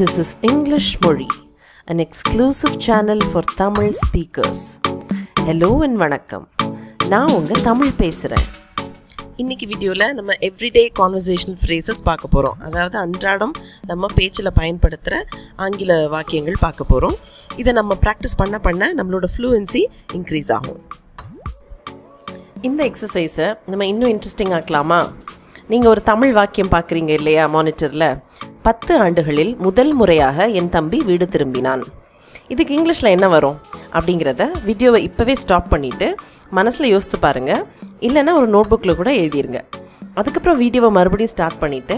This is English Mozhi, an exclusive channel for Tamil speakers. Hello and vanakkam. நான் உங்க தமிழ் பேசுறேன். இன்னைக்கு வீடியோல நம்ம everyday conversational phrases பார்க்க போறோம். அதாவது அன்றாடம் நம்ம பேச்சில பயன்படுத்துற ஆங்கில வாக்கியங்கள் பார்க்க போறோம். இத நம்ம பிராக்டீஸ் பண்ண நம்மளோட fluency increase ஆகும். இந்த எக்ஸசைஸை நம்ம இன்னும் இன்ட்ரெஸ்டிங் ஆக்கலாமா? நீங்க ஒரு தமிழ் வாக்கியம் பார்க்குறீங்க இல்லையா மானிட்டர்ல? 10 ஆண்டுகளில் முதல் முறையாக என் தம்பி வீடு திரும்பினான். இதுக்கு இங்கிலீஷில் என்ன வரும் அப்படிங்கிறத வீடியோவை இப்போவே ஸ்டாப் பண்ணிவிட்டு மனசில் யோசித்து பாருங்கள். இல்லைன்னா ஒரு நோட்புக்கில் கூட எழுதிருங்க. அதுக்கப்புறம் வீடியோவை மறுபடியும் ஸ்டார்ட் பண்ணிவிட்டு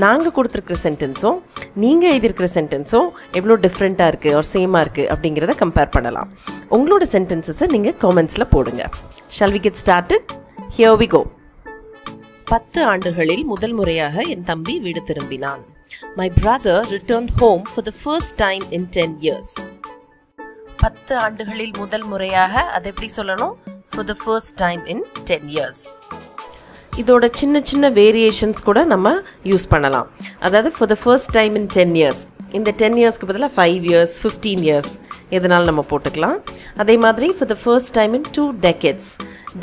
நாங்கள் கொடுத்துருக்குற சென்டென்ஸும் நீங்கள் எழுதியிருக்கிற சென்டென்ஸும் எவ்வளோ டிஃப்ரெண்ட்டாக இருக்குது ஒரு சேமாக இருக்குது அப்படிங்கிறத கம்பேர் பண்ணலாம். உங்களோட சென்டென்சஸை நீங்கள் காமெண்ட்ஸில் போடுங்க. Shall we get started? Here we go. 10 ஆண்டுகளில் முதல் முறையாக என் தம்பி வீடு திரும்பினான். My brother returned home for the first time in 10 years. 10 ஆண்டுகளில் முதல் முறையாக அதை எப்படி சொல்லணும்? For the first time in 10 years. இதோட சின்ன வேரியேஷன்ஸ் கூட நம்ம யூஸ் பண்ணலாம். அதாவது for the first time in 10 years. இந்த 10 இயர்ஸ்க்கு பதிலாக 5 years, 15 years எதனாலும் நம்ம போட்டுக்கலாம். அதே மாதிரி for the first time in 2 decades.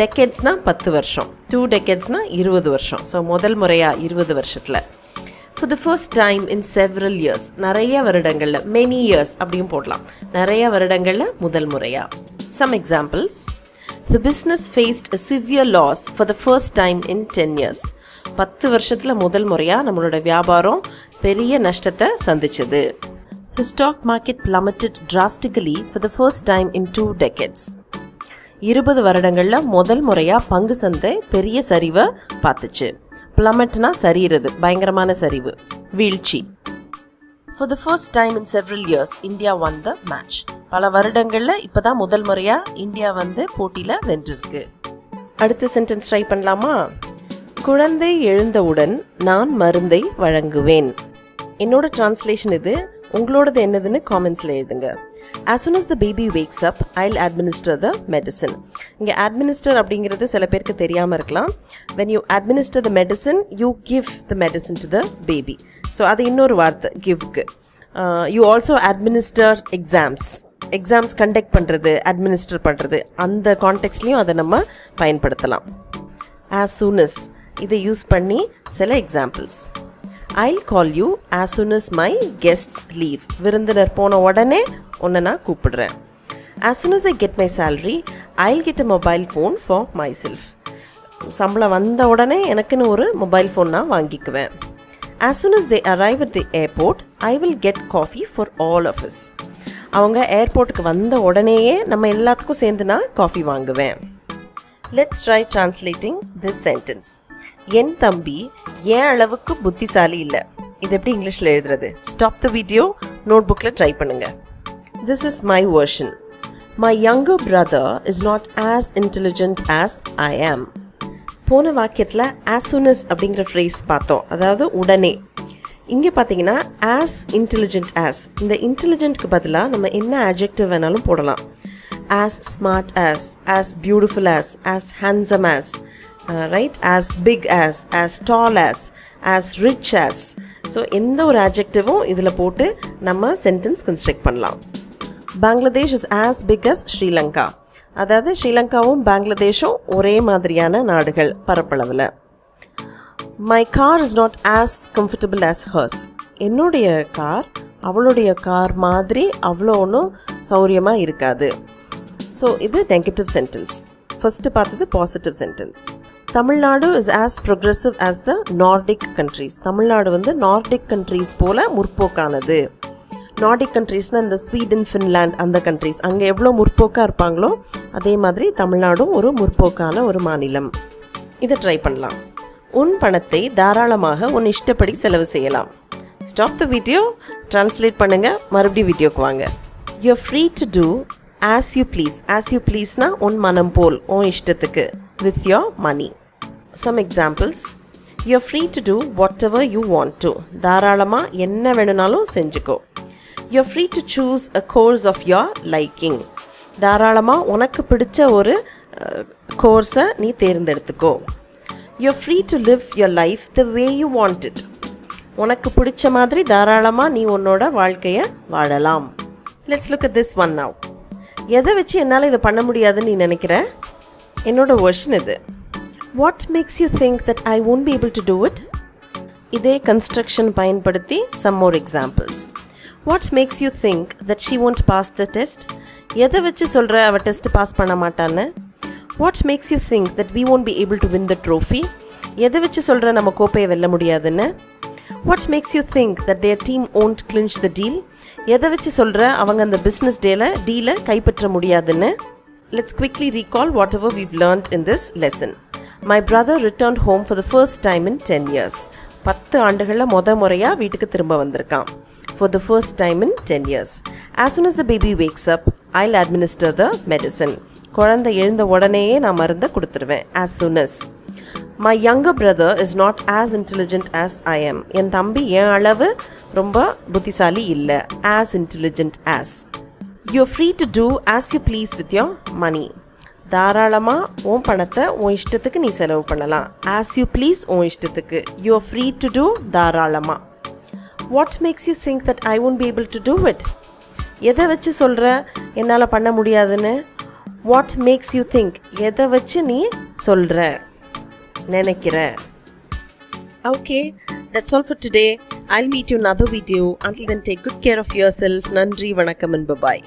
டெக்கேட்ஸ்னா 10 வருஷம், 2 decadesனா 20 வருஷம். ஸோ முதல் முறையாக 20 வருஷத்தில். For the first time in several years, நிறைய வருடங்களில், many years அப்படியும் போடலாம். நிறைய வருடங்களில் முதல் முறையாக. Some examples. The business faced a severe loss for the first time in 10 years. 10 வருஷத்தில் முதல் முறையாக நம்மளோட வியாபாரம் பெரிய நஷ்டத்தை சந்திச்சது. The stock market plummeted drastically for the first time in 2 decades. 20 வருடங்களில் முதல் முறையாக பங்கு சந்தை பெரிய சரிவை பார்த்துச்சு. பிளமெட்னா சரிகிறது, பயங்கரமான சரிவு, வீழ்ச்சி. For the first time in several years, India won the match. பல வருடங்களில் இப்போதான் முதல் முறையாக இந்தியா போட்டியில் வென்றிருக்கு. அடுத்த சென்டென்ஸ் ட்ரை பண்ணலாமா? குழந்தை எழுந்தவுடன் நான் மருந்தை வழங்குவேன். என்னோட டிரான்ஸ்லேஷன் இது. உங்களோடது என்னதுன்னு காமெண்ட்ஸில் எழுதுங்க. As soon as the baby wakes up, I'll administer the medicine. இங்கே administer அப்படிங்கிறது சில பேருக்கு தெரியாமல் இருக்கலாம். When you administer the medicine, you give the medicine to the baby. So அது இன்னொரு வார்த்தை கிவ்க்கு. You also administer exams. Exams conduct பண்ணுறது, அட்மினிஸ்டர் பண்ணுறது, அந்த கான்டெக்ட்ஸ்லையும் அதை நம்ம பயன்படுத்தலாம். As soon as இதை யூஸ் பண்ணி சில examples. I'll call you as soon as my guests leave. விருந்தினர் போன உடனே உன்னை நான் கூப்பிடுறேன். As soon as I get my salary, I'll get a mobile phone for myself. சம்பளம் வந்த உடனே எனக்குன்னு ஒரு மொபைல் ஃபோன் நான் வாங்கிக்குவேன். As soon as they arrive at the airport, I will get coffee for all of us. அவங்க ஏர்போர்ட்டுக்கு வந்த உடனேயே நம்ம எல்லாத்துக்கும் சேர்ந்து நான் காஃபி வாங்குவேன். Let's try translating this sentence. என் தம்பி ஏன் அளவுக்கு புத்திசாலி இல்லை. இது எப்படி இங்கிலீஷில் எழுதுறது? ஸ்டாப் த வீடியோ, நோட் புக்கில் ட்ரை பண்ணுங்க. This is my version. My younger brother is not as intelligent as I am. போன வாக்கியத்தில் as soon as அப்படிங்கிற ஃப்ரேஸ் பார்த்தோம், அதாவது உடனே. இங்கே பார்த்தீங்கன்னா as intelligent as, இந்த இன்டெலிஜென்ட்க்கு பதிலாக நம்ம என்ன adjective வேணாலும் போடலாம். As smart as beautiful as handsome as, right, as big as tall as rich as. So எந்த ஒரு adjectiveம் இதில் போட்டு நம்ம சென்டென்ஸ் கன்ஸ்ட்ரக்ட் பண்ணலாம். Bangladesh is as big as Sri Lanka. அதாவது ஸ்ரீலங்காவும் பங்களாதேஷும் ஒரே மாதிரியான நாடுகள் பரப்பளவில். My car is not as comfortable as hers. என்னுடைய கார் அவளுடைய கார் மாதிரி அவ்வளோ ஒன்றும் சௌரியமாக இருக்காது. ஸோ இது நெகட்டிவ் சென்டென்ஸ். ஃபர்ஸ்ட் பார்த்தது positive sentence. Tamil Nadu is as progressive as the Nordic countries. Tamil Nadu Nordic countries போல முற்போக்கானது. நார்டிக் கண்ட்ரீஸ்னால் இந்த ஸ்வீடன், ஃபின்லாண்ட் அந்த கண்ட்ரீஸ், அங்கே எவ்வளோ முற்போக்காக இருப்பாங்களோ அதே மாதிரி தமிழ்நாடும் ஒரு முற்போக்கான ஒரு மாநிலம். இதை ட்ரை பண்ணலாம். உன் பணத்தை தாராளமாக உன் இஷ்டப்படி செலவு செய்யலாம். ஸ்டாப் த வீடியோ, ட்ரான்ஸ்லேட் பண்ணுங்கள், மறுபடியும் வீடியோக்கு வாங்க. You're free to do as you please. As you pleaseனா உன் மனம் போல், உன் இஷ்டத்துக்கு, with your money. Some examples. You're free to do whatever you want to. தாராளமாக என்ன வேணும்னாலும் செஞ்சுக்கோ. You're free to choose a course of your liking. தாராளமாக உனக்கு பிடிச்ச ஒரு கோர்ஸை நீ தேர்ந்தெடுத்துக்கோ. You're free to live your life the way you want it. உனக்கு பிடிச்ச மாதிரி தாராளமாக நீ உன்னோட வாழ்க்கையை வாழலாம். Let's look at this one now. எதை வச்சு என்னால் இதை பண்ண முடியாதுன்னு நீ நினைக்கிற? என்னோட வெர்ஷன் இது. What makes you think that I won't be able to do it? இதே கன்ஸ்ட்ரக்ஷன் பயன்படுத்தி some more examples. What makes you think that she won't pass the test? எதை வச்சு சொல்கிற அவள் டெஸ்ட் பாஸ் பண்ண மாட்டான்னு? What makes you think that we won't be able to win the trophy? எதை வச்சு சொல்கிற நம்ம கோப்பையை வெல்ல முடியாதுன்னு? What makes you think that their team won't clinch the deal? எதை வச்சு சொல்கிற அவங்க அந்த பிஸ்னஸ் டீலை கைப்பற்ற முடியாதுன்னு? Let's quickly recall whatever we've learned in this lesson. My brother returned home for the first time in 10 years. 10 ஆண்டுகளில் முறையாக வீட்டுக்கு திரும்ப வந்திருக்கான். For the first time in 10 years. As soon as the baby wakes up, I'll administer the medicine. குழந்தை எழுந்த உடனேயே நான் மருந்தை கொடுத்துருவேன். As soon as. My younger brother is not as intelligent as I am. என் தம்பி என் அளவு ரொம்ப புத்திசாலி இல்லை. As intelligent as. You're free to do as you please with your money. தாராளமாக உன் பணத்தை உன் இஷ்டத்துக்கு நீ செலவு பண்ணலாம். As you please உன் இஷ்டத்துக்கு. You're free to do தாராளமாக. What makes you think that I won't be able to do it? எதை வச்சு சொல்கிற என்னால் பண்ண முடியாதுன்னு? What makes you think? எதை வச்சு நீ சொல்கிற நினைக்கிற? Okay, that's all for today. I'll meet you in another video. Until then, take good care of yourself. Nandri, vanakkam and bye-bye.